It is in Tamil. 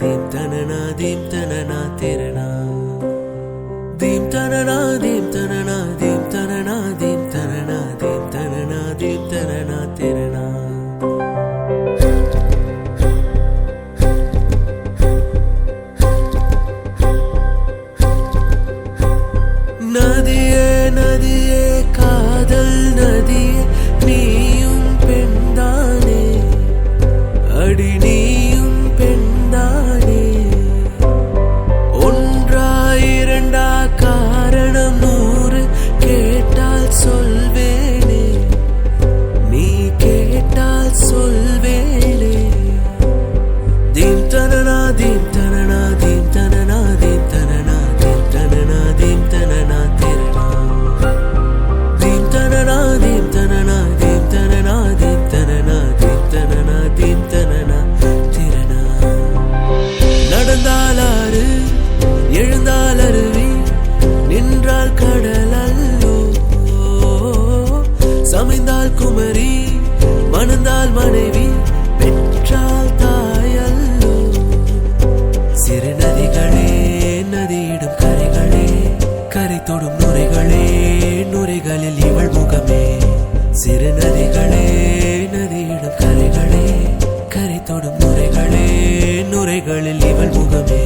dim tanana dim tanana terana dim tanana dim tanana dim tanana dim tanana dim tanana dim tanana terana நதியே நதியே காதல் நதியே நீயும் பெண்தானே அடி நீயும் பெண்தானே ஒன்றா இரண்டா காரணம் 100 கேட்டால் சொல்வேனே நீ கேட்டால் சொல்வேனே தீம் தனனா தீம் தனனா தீம் தனனா தீம் தனனா தீம் தனனா தீம் தனனா திரனா தீம் தனனா தீம் தனனா தீம் தனனா தீம் தனனா தீம் தனனா தீம் தனனா திரனா நடந்தால் ஆறு எழுந்தால் அருவி நின்றால் கடல் அல்லோ சமைந்தால் குமரி மணந்தால் மனைவி பெற்றால் தாயல்லோ சிறு நதிகளே நதியிடும் கரைகளே கரை தொடும் நுரைகளே நுரைகளில் இவள் முகமே சிறு நதிகளே நதியிடும் கரைகளே கரை தொடும் நுரைகளே நுரைகளில் இவள் முகமே